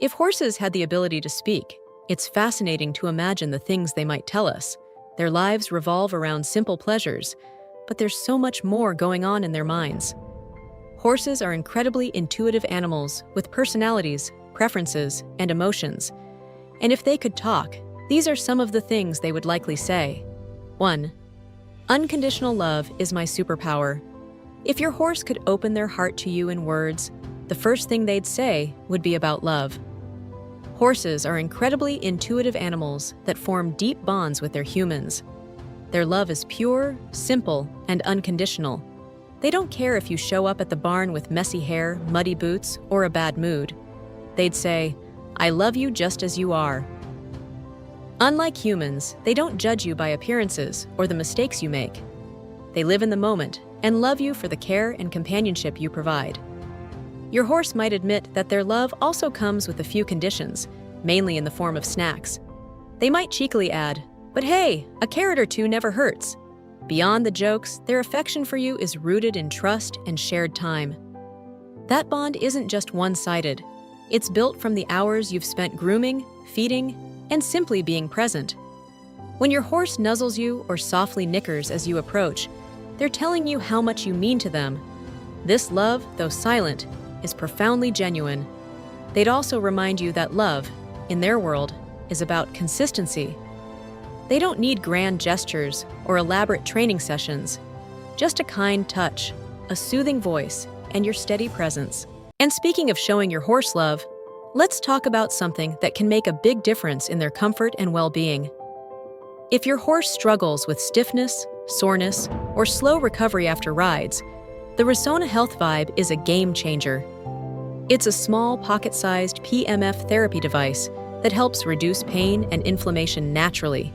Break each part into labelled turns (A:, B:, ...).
A: If horses had the ability to speak, it's fascinating to imagine the things they might tell us. Their lives revolve around simple pleasures, but there's so much more going on in their minds. Horses are incredibly intuitive animals with personalities, preferences, and emotions. And if they could talk, these are some of the things they would likely say. 1. Unconditional love is my superpower. If your horse could open their heart to you in words, the first thing they'd say would be about love. Horses are incredibly intuitive animals that form deep bonds with their humans. Their love is pure, simple, and unconditional. They don't care if you show up at the barn with messy hair, muddy boots, or a bad mood. They'd say, "I love you just as you are." Unlike humans, they don't judge you by appearances or the mistakes you make. They live in the moment and love you for the care and companionship you provide. Your horse might admit that their love also comes with a few conditions, mainly in the form of snacks. They might cheekily add, "But hey, a carrot or two never hurts." Beyond the jokes, their affection for you is rooted in trust and shared time. That bond isn't just one-sided. It's built from the hours you've spent grooming, feeding, and simply being present. When your horse nuzzles you or softly nickers as you approach, they're telling you how much you mean to them. This love, though silent, is profoundly genuine. They'd also remind you that love, in their world, is about consistency. They don't need grand gestures or elaborate training sessions, just a kind touch, a soothing voice, and your steady presence. And speaking of showing your horse love, let's talk about something that can make a big difference in their comfort and well-being. If your horse struggles with stiffness, soreness, or slow recovery after rides, the Resona Health Vibe is a game changer. It's a small, pocket-sized PMF therapy device that helps reduce pain and inflammation naturally.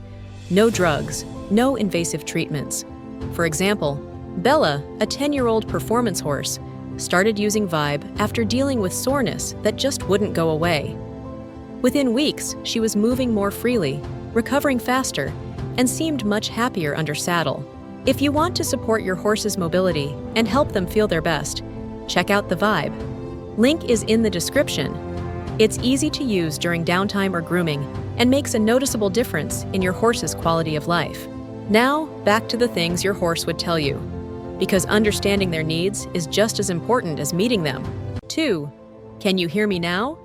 A: No drugs, no invasive treatments. For example, Bella, a 10-year-old performance horse, started using Vibe after dealing with soreness that just wouldn't go away. Within weeks, she was moving more freely, recovering faster, and seemed much happier under saddle. If you want to support your horse's mobility and help them feel their best, check out the Vibe. Link is in the description. It's easy to use during downtime or grooming and makes a noticeable difference in your horse's quality of life. Now, back to the things your horse would tell you, because understanding their needs is just as important as meeting them. 2. Can you hear me now?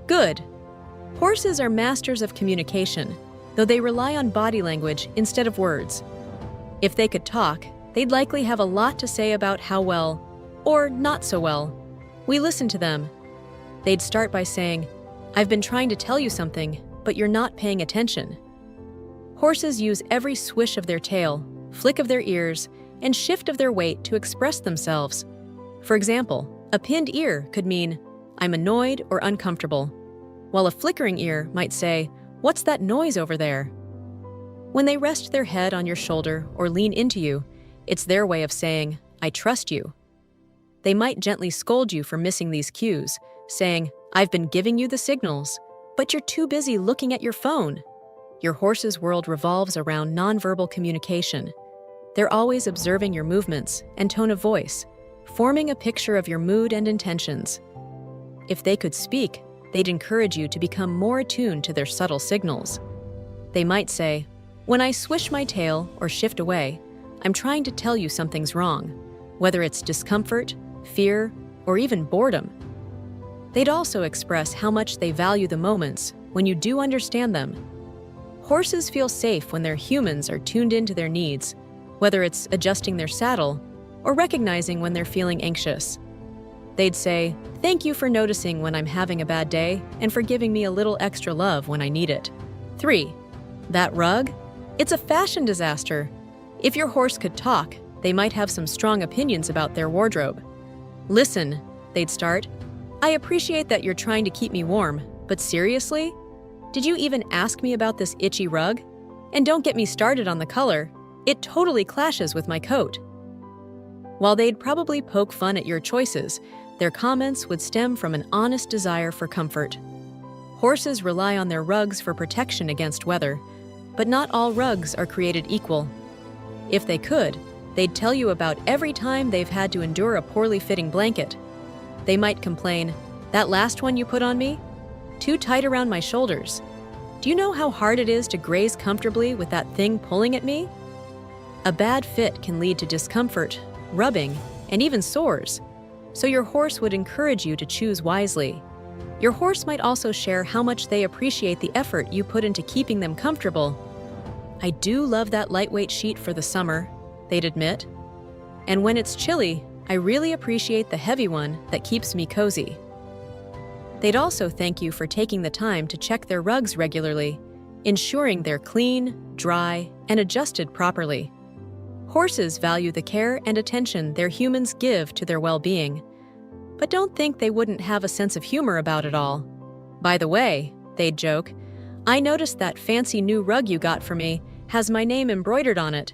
A: Good. Horses are masters of communication, though they rely on body language instead of words. If they could talk, they'd likely have a lot to say about how well, or not so well, we listen to them. They'd start by saying, "I've been trying to tell you something, but you're not paying attention." Horses use every swish of their tail, flick of their ears, and shift of their weight to express themselves. For example, a pinned ear could mean, "I'm annoyed or uncomfortable," while a flickering ear might say, "What's that noise over there?" When they rest their head on your shoulder or lean into you, it's their way of saying, "I trust you." They might gently scold you for missing these cues, saying, "I've been giving you the signals, but you're too busy looking at your phone." Your horse's world revolves around nonverbal communication. They're always observing your movements and tone of voice, forming a picture of your mood and intentions. If they could speak, they'd encourage you to become more attuned to their subtle signals. They might say, "When I swish my tail or shift away, I'm trying to tell you something's wrong," whether it's discomfort, fear, or even boredom. They'd also express how much they value the moments when you do understand them. Horses feel safe when their humans are tuned into their needs, whether it's adjusting their saddle or recognizing when they're feeling anxious. They'd say, "Thank you for noticing when I'm having a bad day and for giving me a little extra love when I need it." 3. That rug? It's a fashion disaster. If your horse could talk, they might have some strong opinions about their wardrobe. "Listen," they'd start, "I appreciate that you're trying to keep me warm, but seriously? Did you even ask me about this itchy rug? And don't get me started on the color. It totally clashes with my coat." While they'd probably poke fun at your choices, their comments would stem from an honest desire for comfort. Horses rely on their rugs for protection against weather, but not all rugs are created equal. If they could, they'd tell you about every time they've had to endure a poorly fitting blanket. They might complain, "That last one you put on me? Too tight around my shoulders. Do you know how hard it is to graze comfortably with that thing pulling at me? A bad fit can lead to discomfort, rubbing, and even sores, so your horse would encourage you to choose wisely. Your horse might also share how much they appreciate the effort you put into keeping them comfortable. "I do love that lightweight sheet for the summer," they'd admit. "And when it's chilly, I really appreciate the heavy one that keeps me cozy." They'd also thank you for taking the time to check their rugs regularly, ensuring they're clean, dry, and adjusted properly. Horses value the care and attention their humans give to their well-being, but don't think they wouldn't have a sense of humor about it all. "By the way," they'd joke, "I noticed that fancy new rug you got for me has my name embroidered on it.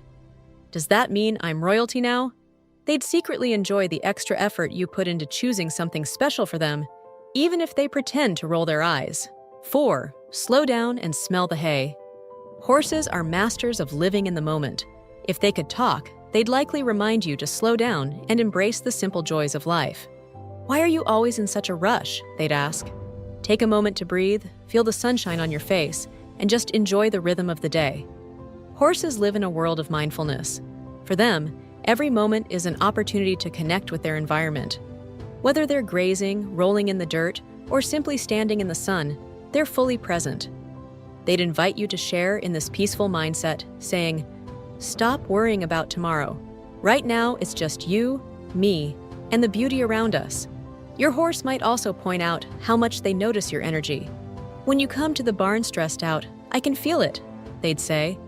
A: Does that mean I'm royalty now?" They'd secretly enjoy the extra effort you put into choosing something special for them, even if they pretend to roll their eyes. 4. Slow down and smell the hay. Horses are masters of living in the moment. If they could talk, they'd likely remind you to slow down and embrace the simple joys of life. "Why are you always in such a rush?" they'd ask. Take a moment to breathe, feel the sunshine on your face, and just enjoy the rhythm of the day. Horses live in a world of mindfulness. For them, every moment is an opportunity to connect with their environment. Whether they're grazing, rolling in the dirt, or simply standing in the sun, they're fully present. They'd invite you to share in this peaceful mindset, saying, "Stop worrying about tomorrow. Right now, it's just you, me, and the beauty around us." Your horse might also point out how much they notice your energy. "When you come to the barn stressed out, I can feel it," they'd say.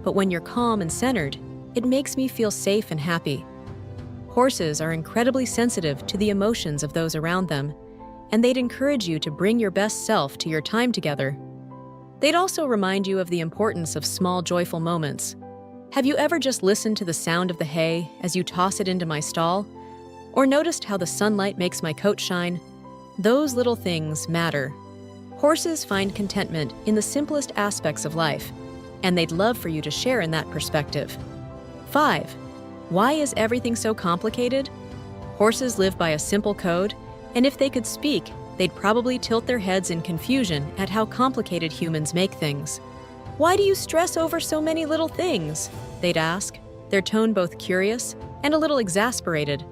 A: "But when you're calm and centered, it makes me feel safe and happy." Horses are incredibly sensitive to the emotions of those around them, and they'd encourage you to bring your best self to your time together. They'd also remind you of the importance of small, joyful moments. Have you ever just listened to the sound of the hay as you toss it into my stall? Or noticed how the sunlight makes my coat shine? Those little things matter. Horses find contentment in the simplest aspects of life, and they'd love for you to share in that perspective. 5. Why is everything so complicated? Horses live by a simple code, and if they could speak, they'd probably tilt their heads in confusion at how complicated humans make things. "Why do you stress over so many little things?" they'd ask, their tone both curious and a little exasperated.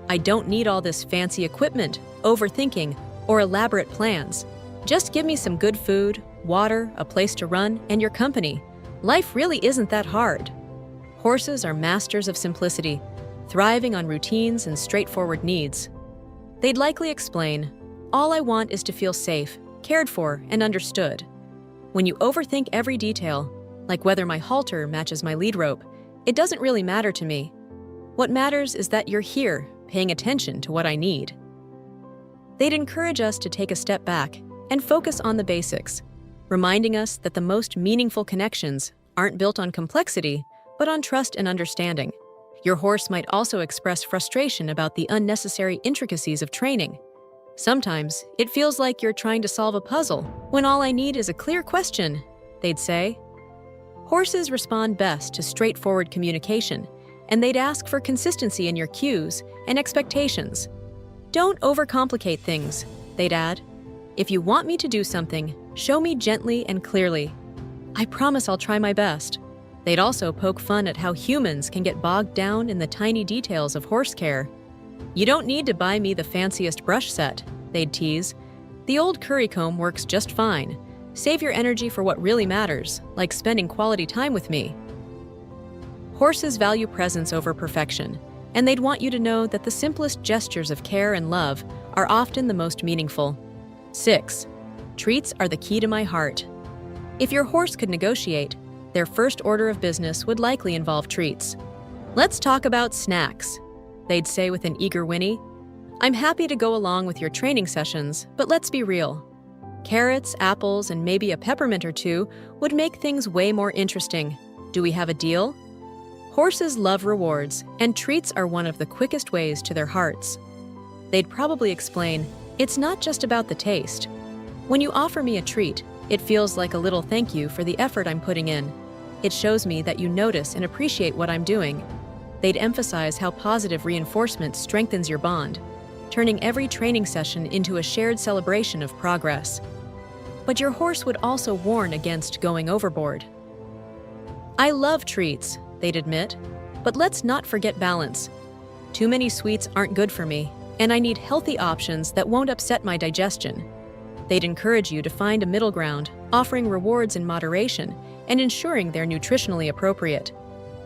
A: "I don't need all this fancy equipment, overthinking, or elaborate plans. Just give me some good food, water, a place to run, and your company. Life really isn't that hard." Horses are masters of simplicity, thriving on routines and straightforward needs. They'd likely explain, "All I want is to feel safe, cared for, and understood. When you overthink every detail, like whether my halter matches my lead rope, it doesn't really matter to me. What matters is that you're here, paying attention to what I need." They'd encourage us to take a step back and focus on the basics, reminding us that the most meaningful connections aren't built on complexity, but on trust and understanding. Your horse might also express frustration about the unnecessary intricacies of training. "Sometimes it feels like you're trying to solve a puzzle when all I need is a clear question," they'd say. Horses respond best to straightforward communication, and they'd ask for consistency in your cues and expectations. "Don't overcomplicate things," they'd add. "If you want me to do something, show me gently and clearly. I promise I'll try my best." They'd also poke fun at how humans can get bogged down in the tiny details of horse care. "You don't need to buy me the fanciest brush set," they'd tease. "The old curry comb works just fine. Save your energy for what really matters, like spending quality time with me." Horses value presence over perfection, and they'd want you to know that the simplest gestures of care and love are often the most meaningful. 6. Treats are the key to my heart. If your horse could negotiate, their first order of business would likely involve treats. "Let's talk about snacks," they'd say with an eager whinny. "I'm happy to go along with your training sessions, but let's be real. Carrots, apples, and maybe a peppermint or two would make things way more interesting. Do we have a deal?" Horses love rewards, and treats are one of the quickest ways to their hearts. They'd probably explain, "It's not just about the taste. When you offer me a treat, it feels like a little thank you for the effort I'm putting in. It shows me that you notice and appreciate what I'm doing." They'd emphasize how positive reinforcement strengthens your bond, turning every training session into a shared celebration of progress. But your horse would also warn against going overboard. I love treats, they'd admit, but let's not forget balance. Too many sweets aren't good for me, and I need healthy options that won't upset my digestion. They'd encourage you to find a middle ground, offering rewards in moderation and ensuring they're nutritionally appropriate.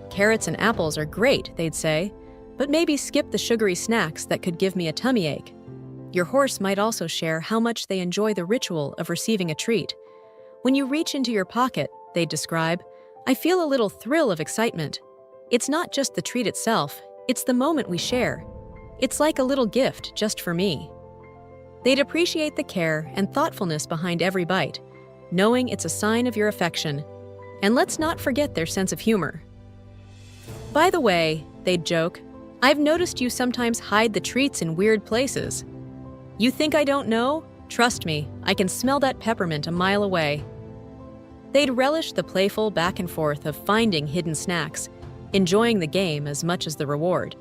A: Carrots and apples are great, they'd say, but maybe skip the sugary snacks that could give me a tummy ache. Your horse might also share how much they enjoy the ritual of receiving a treat. When you reach into your pocket, they'd describe, I feel a little thrill of excitement. It's not just the treat itself, it's the moment we share. It's like a little gift just for me. They'd appreciate the care and thoughtfulness behind every bite, knowing it's a sign of your affection. And let's not forget their sense of humor. By the way, they'd joke, I've noticed you sometimes hide the treats in weird places. You think I don't know? Trust me, I can smell that peppermint a mile away. They'd relish the playful back and forth of finding hidden snacks, enjoying the game as much as the reward.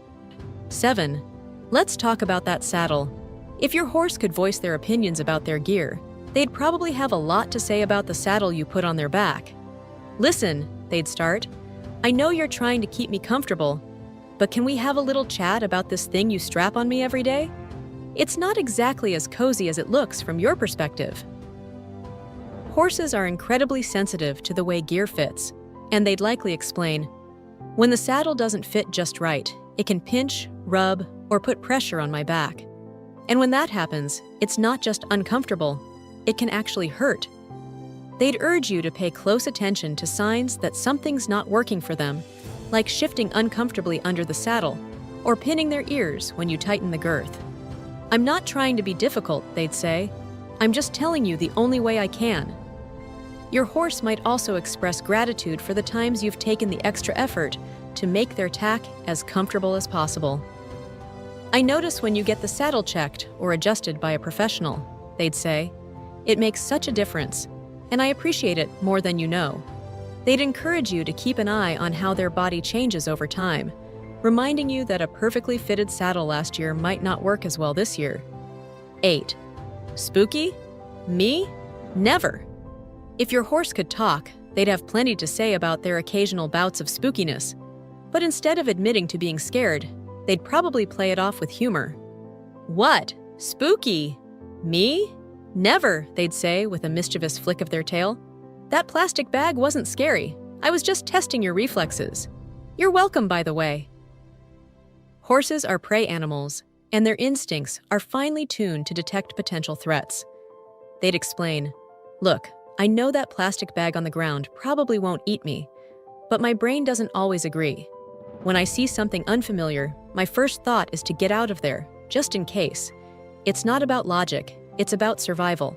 A: 7. Let's talk about that saddle. If your horse could voice their opinions about their gear, they'd probably have a lot to say about the saddle you put on their back. Listen, they'd start, I know you're trying to keep me comfortable, but can we have a little chat about this thing you strap on me every day? It's not exactly as cozy as it looks from your perspective. Horses are incredibly sensitive to the way gear fits, and they'd likely explain, when the saddle doesn't fit just right, it can pinch, rub, or put pressure on my back. And when that happens, it's not just uncomfortable, it can actually hurt. They'd urge you to pay close attention to signs that something's not working for them, like shifting uncomfortably under the saddle or pinning their ears when you tighten the girth. I'm not trying to be difficult, they'd say. I'm just telling you the only way I can. Your horse might also express gratitude for the times you've taken the extra effort to make their tack as comfortable as possible. I notice when you get the saddle checked or adjusted by a professional, they'd say. It makes such a difference, and I appreciate it more than you know. They'd encourage you to keep an eye on how their body changes over time, reminding you that a perfectly fitted saddle last year might not work as well this year. 8. Spooky? Me? Never. If your horse could talk, they'd have plenty to say about their occasional bouts of spookiness. But instead of admitting to being scared, they'd probably play it off with humor. What? Spooky? Me? Never, they'd say with a mischievous flick of their tail. That plastic bag wasn't scary. I was just testing your reflexes. You're welcome, by the way. Horses are prey animals, and their instincts are finely tuned to detect potential threats. They'd explain, look, I know that plastic bag on the ground probably won't eat me, but my brain doesn't always agree. When I see something unfamiliar, my first thought is to get out of there, just in case. It's not about logic, it's about survival.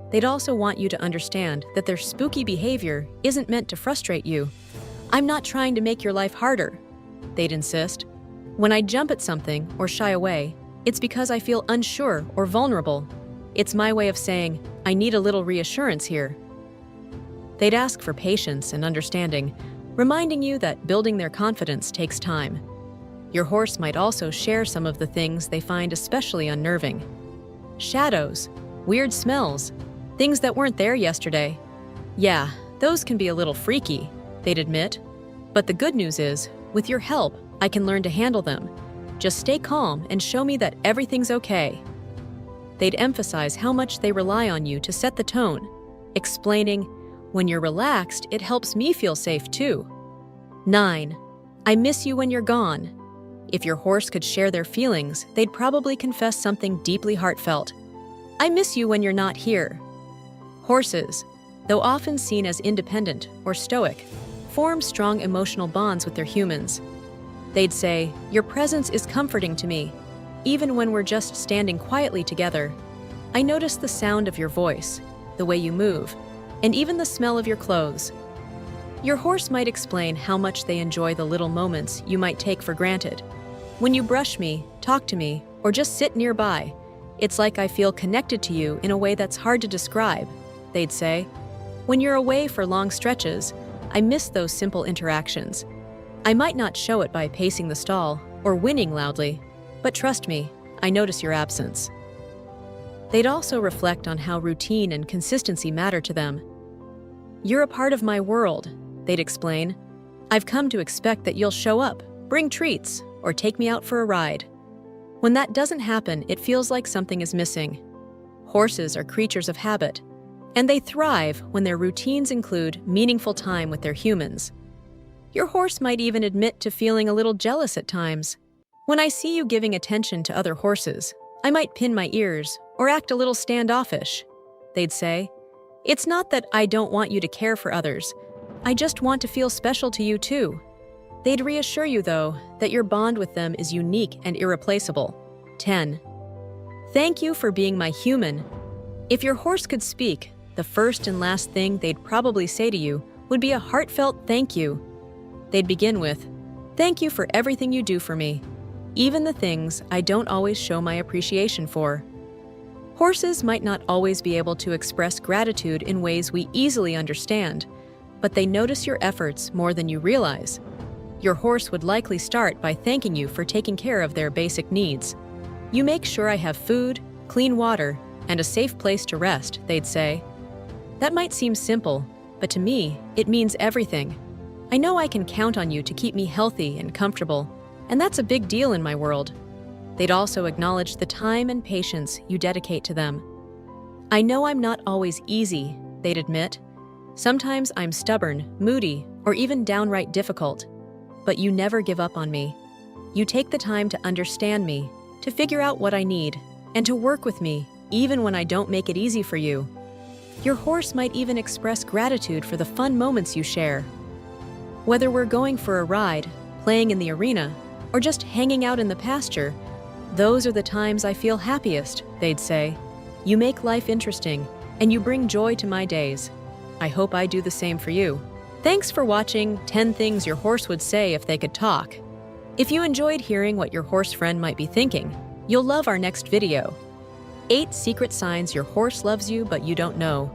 A: They'd also want you to understand that their spooky behavior isn't meant to frustrate you. I'm not trying to make your life harder, they'd insist. When I jump at something or shy away, it's because I feel unsure or vulnerable. It's my way of saying, I need a little reassurance here. They'd ask for patience and understanding, reminding you that building their confidence takes time. Your horse might also share some of the things they find especially unnerving. Shadows, weird smells, things that weren't there yesterday. Yeah, those can be a little freaky, they'd admit. But the good news is, with your help, I can learn to handle them. Just stay calm and show me that everything's okay. They'd emphasize how much they rely on you to set the tone, explaining, when you're relaxed, it helps me feel safe too. 9. I miss you when you're gone. If your horse could share their feelings, they'd probably confess something deeply heartfelt. I miss you when you're not here. Horses, though often seen as independent or stoic, form strong emotional bonds with their humans. They'd say, your presence is comforting to me, even when we're just standing quietly together. I notice the sound of your voice, the way you move, and even the smell of your clothes. Your horse might explain how much they enjoy the little moments you might take for granted. When you brush me, talk to me, or just sit nearby, it's like I feel connected to you in a way that's hard to describe, they'd say. When you're away for long stretches, I miss those simple interactions. I might not show it by pacing the stall or whinnying loudly, but trust me, I notice your absence. They'd also reflect on how routine and consistency matter to them. "You're a part of my world," they'd explain. "I've come to expect that you'll show up, bring treats, or take me out for a ride." When that doesn't happen, it feels like something is missing. Horses are creatures of habit, and they thrive when their routines include meaningful time with their humans. Your horse might even admit to feeling a little jealous at times. "When I see you giving attention to other horses, I might pin my ears or act a little standoffish," they'd say. "It's not that I don't want you to care for others. I just want to feel special to you too." They'd reassure you, though, that your bond with them is unique and irreplaceable. 10. Thank you for being my human. If your horse could speak, the first and last thing they'd probably say to you would be a heartfelt thank you. They'd begin with, "Thank you for everything you do for me, even the things I don't always show my appreciation for." Horses might not always be able to express gratitude in ways we easily understand, but they notice your efforts more than you realize. Your horse would likely start by thanking you for taking care of their basic needs. "You make sure I have food, clean water, and a safe place to rest," they'd say. "That might seem simple, but to me, it means everything. I know I can count on you to keep me healthy and comfortable, and that's a big deal in my world." They'd also acknowledge the time and patience you dedicate to them. "I know I'm not always easy," they'd admit. "Sometimes I'm stubborn, moody, or even downright difficult. But you never give up on me. You take the time to understand me, to figure out what I need, and to work with me, even when I don't make it easy for you." Your horse might even express gratitude for the fun moments you share. "Whether we're going for a ride, playing in the arena, or just hanging out in the pasture, those are the times I feel happiest," they'd say. "You make life interesting, and you bring joy to my days. I hope I do the same for you." Thanks for watching 10 Things Your Horse Would Say If They Could Talk. If you enjoyed hearing what your horse friend might be thinking, you'll love our next video. 8 Secret Signs Your Horse Loves You But You Don't Know.